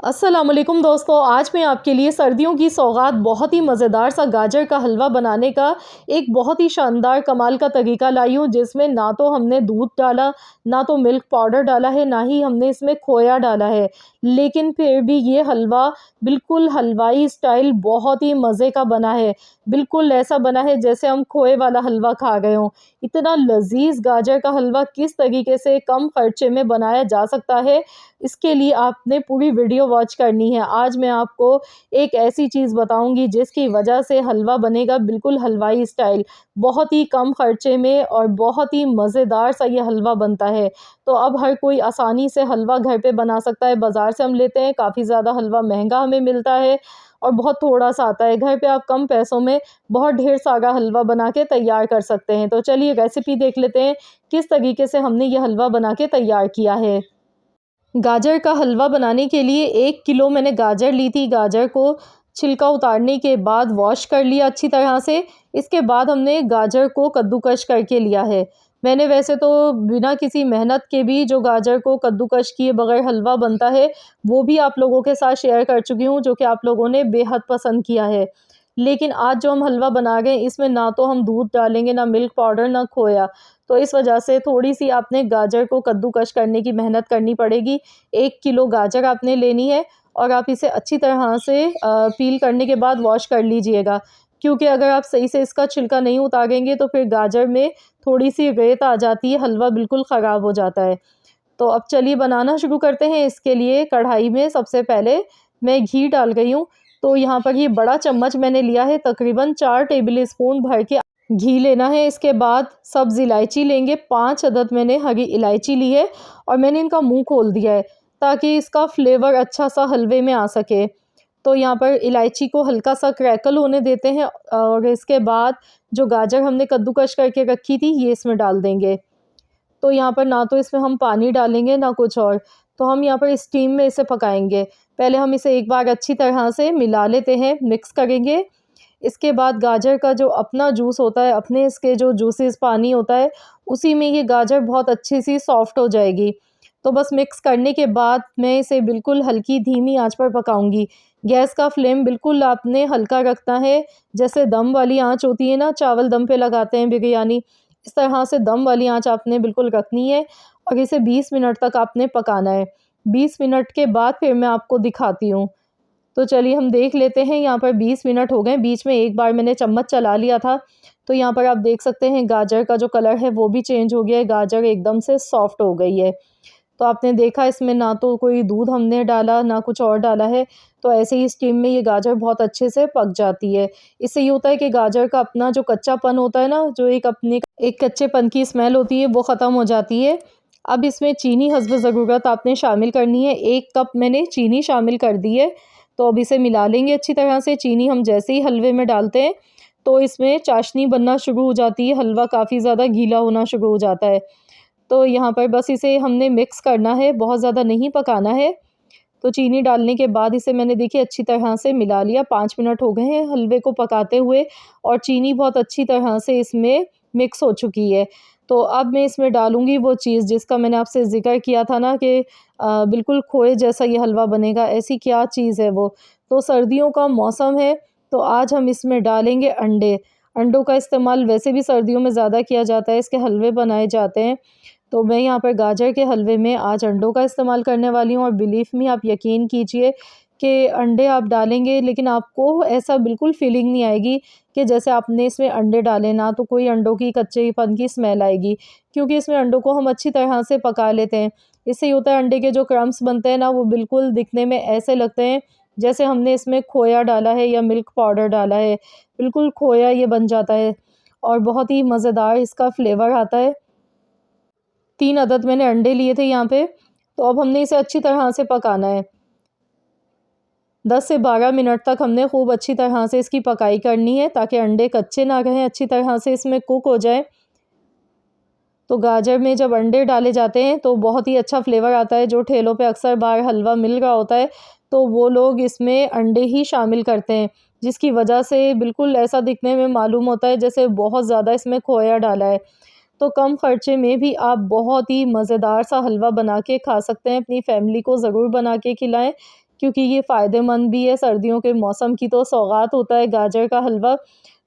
अस्सलामुअलैकुम दोस्तों, आज मैं आपके लिए सर्दियों की सौगात बहुत ही मज़ेदार सा गाजर का हलवा बनाने का एक बहुत ही शानदार कमाल का तरीका लाई हूँ, जिसमें ना तो हमने दूध डाला, ना तो मिल्क पाउडर डाला है, ना ही हमने इसमें खोया डाला है। लेकिन फिर भी ये हलवा बिल्कुल हलवाई स्टाइल बहुत ही मज़े का बना है। बिल्कुल ऐसा बना है जैसे हम खोए वाला हलवा खा गए हों। इतना लज़ीज़ गाजर का हलवा किस तरीके से कम खर्चे में बनाया जा सकता है, इसके लिए आपने पूरी वीडियो वॉच करनी है। आज मैं आपको एक ऐसी चीज़ बताऊँगी जिसकी वजह से हलवा बनेगा बिल्कुल हलवाई स्टाइल। बहुत ही कम खर्चे में और बहुत ही मज़ेदार सा ये हलवा बनता है। तो अब हर कोई आसानी से हलवा घर पे बना सकता है। बाज़ार से हम लेते हैं, काफ़ी ज़्यादा हलवा महँगा हमें मिलता है और बहुत थोड़ा-सा आता है। घर पे आप कम पैसों में बहुत ढेर सारा हलवा बना के तैयार कर सकते हैं। तो चलिए रेसिपी देख लेते हैं, किस तरीके से हमने ये हलवा बना के तैयार किया है। गाजर का हलवा बनाने के लिए 1 किलो मैंने गाजर ली थी। गाजर को छिलका उतारने के बाद वॉश कर लिया अच्छी तरह से। इसके बाद हमने गाजर को कद्दूकस करके लिया है। मैंने वैसे तो बिना किसी मेहनत के भी जो गाजर को कद्दूकस किए बगैर हलवा बनता है, वो भी आप लोगों के साथ शेयर कर चुकी हूँ, जो कि आप लोगों ने बेहद पसंद किया है। लेकिन आज जो हम हलवा बना रहे हैं, इसमें ना तो हम दूध डालेंगे, ना मिल्क पाउडर, ना खोया। तो इस वजह से थोड़ी-सी आपने गाजर को कद्दूकस करने की मेहनत करनी पड़ेगी। 1 किलो गाजर आपने लेनी है और आप इसे अच्छी तरह से पील करने के बाद वॉश कर लीजिएगा। क्योंकि अगर आप सही से इसका छिलका नहीं उतारेंगे तो फिर गाजर में थोड़ी-सी रेत आ जाती है, हलवा बिल्कुल ख़राब हो जाता है। तो अब चलिए बनाना शुरू करते हैं। इसके लिए कढ़ाई में सबसे पहले मैं घी डाल रही हूँ। तो यहाँ पर ये बड़ा चम्मच मैंने लिया है, तकरीबन 4 टेबल स्पून भर के घी लेना है। इसके बाद सब्ज़ इलायची लेंगे, 5 अदद मैंने हरी इलायची ली है और मैंने इनका मुंह खोल दिया है ताकि इसका फ्लेवर अच्छा सा हलवे में आ सके। तो यहाँ पर इलायची को हल्का सा क्रैकल होने देते हैं और इसके बाद जो गाजर हमने कद्दूकस करके रखी थी, ये इसमें डाल देंगे। तो यहाँ पर ना तो इसमें हम पानी डालेंगे ना कुछ और, तो हम यहाँ पर स्टीम में इसे पकाएंगे। पहले हम इसे एक बार अच्छी तरह से मिला लेते हैं, मिक्स करेंगे। इसके बाद गाजर का जो अपना जूस होता है, अपने इसके जो जूसेस पानी होता है, उसी में ये गाजर बहुत अच्छी सी सॉफ्ट हो जाएगी। तो बस मिक्स करने के बाद मैं इसे बिल्कुल हल्की धीमी आंच पर पकाऊंगी। गैस का फ्लेम बिल्कुल आपने हल्का रखना है, जैसे दम वाली आंच होती है ना, चावल दम पे लगाते हैं बिरयानी, इस तरह से दम वाली आंच आपने बिल्कुल रखनी है और इसे 20 मिनट तक आपने पकाना है। 20 मिनट के बाद फिर मैं आपको दिखाती हूँ। तो चलिए हम देख लेते हैं, यहाँ पर 20 मिनट हो गए। बीच में एक बार मैंने चम्मच चला लिया था। तो यहाँ पर आप देख सकते हैं गाजर का जो कलर है वो भी चेंज हो गया है, गाजर एकदम से सॉफ्ट हो गई है। तो आपने देखा इसमें ना तो कोई दूध हमने डाला, ना कुछ और डाला है। तो ऐसे ही स्टीम में ये गाजर बहुत अच्छे से पक जाती है। इससे ये होता है कि गाजर का अपना जो कच्चापन होता है ना, जो एक कच्चेपन की स्मेल होती है, वो ख़त्म हो जाती है। अब इसमें चीनी हस्ब ज़रूरत आपने शामिल करनी है। 1 कप मैंने चीनी शामिल कर दी है। तो अब इसे मिला लेंगे अच्छी तरह से। चीनी हम जैसे ही हलवे में डालते हैं, तो इसमें चाशनी बनना शुरू हो जाती है, हलवा काफ़ी ज़्यादा गीला होना शुरू हो जाता है। तो यहाँ पर बस इसे हमने मिक्स करना है, बहुत ज़्यादा नहीं पकाना है। तो चीनी डालने के बाद इसे मैंने देखिए अच्छी तरह से मिला लिया। 5 मिनट हो गए हैं हलवे को पकाते हुए और चीनी बहुत अच्छी तरह से इसमें मिक्स हो चुकी है। तो अब मैं इसमें डालूँगी वो चीज़ जिसका मैंने आपसे ज़िक्र किया था ना कि बिल्कुल खोए जैसा ये हलवा बनेगा। ऐसी क्या चीज़ है वो? तो सर्दियों का मौसम है, तो आज हम इसमें डालेंगे अंडे। अंडों का इस्तेमाल वैसे भी सर्दियों में ज़्यादा किया जाता है, इसके हलवे बनाए जाते हैं। तो मैं यहाँ पर गाजर के हलवे में आज अंडों का इस्तेमाल करने वाली हूँ और बिलीव मी, आप यकीन कीजिए कि अंडे आप डालेंगे लेकिन आपको ऐसा बिल्कुल फीलिंग नहीं आएगी कि जैसे आपने इसमें अंडे डाले, ना तो कोई अंडों की कच्चेपन की स्मेल आएगी, क्योंकि इसमें अंडों को हम अच्छी तरह से पका लेते हैं। इससे ये होता है अंडे के जो क्रम्स बनते हैं ना, वो बिल्कुल दिखने में ऐसे लगते हैं जैसे हमने इसमें खोया डाला है या मिल्क पाउडर डाला है। बिल्कुल खोया ये बन जाता है और बहुत ही मज़ेदार इसका फ्लेवर आता है। 3 अदद मैंने अंडे लिए थे यहाँ पे। तो अब हमने इसे अच्छी तरह से पकाना है। 10 से 12 मिनट तक हमने खूब अच्छी तरह से इसकी पकाई करनी है ताकि अंडे कच्चे ना रहें, अच्छी तरह से इसमें कुक हो जाए। तो गाजर में जब अंडे डाले जाते हैं तो बहुत ही अच्छा फ्लेवर आता है। जो ठेलों पे अक्सर बार हलवा मिल रहा होता है, तो वो लोग इसमें अंडे ही शामिल करते हैं, जिसकी वजह से बिल्कुल ऐसा दिखने में मालूम होता है जैसे बहुत ज़्यादा इसमें खोया डाला है। तो कम खर्चे में भी आप बहुत ही मज़ेदार सा हलवा बना के खा सकते हैं। अपनी फैमिली को ज़रूर बना के खिलाएं। क्योंकि ये फ़ायदेमंद भी है, सर्दियों के मौसम की तो सौगात होता है गाजर का हलवा।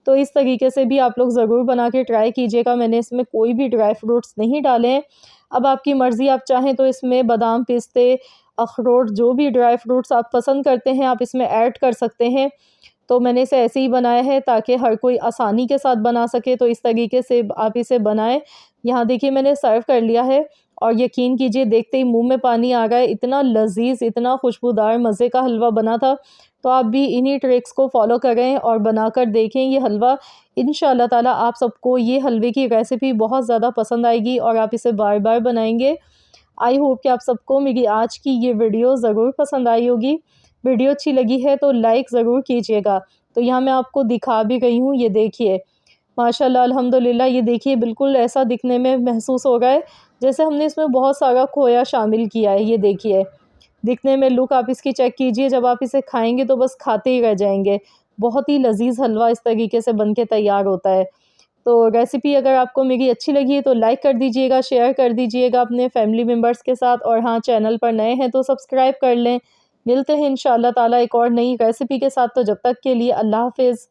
तो इस तरीके से भी आप लोग ज़रूर बना के ट्राई कीजिएगा। मैंने इसमें कोई भी ड्राई फ्रूट्स नहीं डाले हैं। अब आपकी मर्ज़ी, आप चाहें तो इसमें बादाम, पिस्ते, अखरोट, जो भी ड्राई फ्रूट्स आप पसंद करते हैं आप इसमें ऐड कर सकते हैं। तो मैंने इसे ऐसे ही बनाया है ताकि हर कोई आसानी के साथ बना सके, तो इस तरीके से आप इसे बनाएँ। यहाँ देखिए मैंने सर्व कर लिया है और यकीन कीजिए देखते ही मुँह में पानी आ गया है, इतना लज़ीज़, इतना खुशबूदार मज़े का हलवा बना था। तो आप भी इन्हीं ट्रिक्स को फ़ॉलो करें और बनाकर देखें ये हलवा। इंशाअल्लाह ताला आप सबको ये हलवे की रेसिपी बहुत ज़्यादा पसंद आएगी और आप इसे बार-बार बनाएँगे। आई होप कि आप सबको मेरी आज की ये वीडियो ज़रूर पसंद आई होगी। वीडियो अच्छी लगी है तो लाइक ज़रूर कीजिएगा। तो यहाँ मैं आपको दिखा भी रही हूँ, ये देखिए। माशाल्लाह अल्हम्दुलिल्लाह, ये देखिए बिल्कुल ऐसा दिखने में महसूस हो रहा है जैसे हमने इसमें बहुत सारा खोया शामिल किया है। ये देखिए, दिखने में लुक आप इसकी चेक कीजिए, जब आप इसे खाएँगे तो बस खाते ही रह जाएँगे। बहुत ही लज़ीज़ हलवा इस तरीके से बन के तैयार होता है। तो रेसिपी अगर आपको मेरी अच्छी लगी है तो लाइक कर दीजिएगा, शेयर कर दीजिएगा अपने फैमिली मेम्बर्स के साथ, और हाँ, चैनल पर नए हैं तो सब्सक्राइब कर लें। मिलते हैं इंशाअल्लाह ताला एक और नई रेसिपी के साथ, तो जब तक के लिए अल्लाह हाफ़िज़।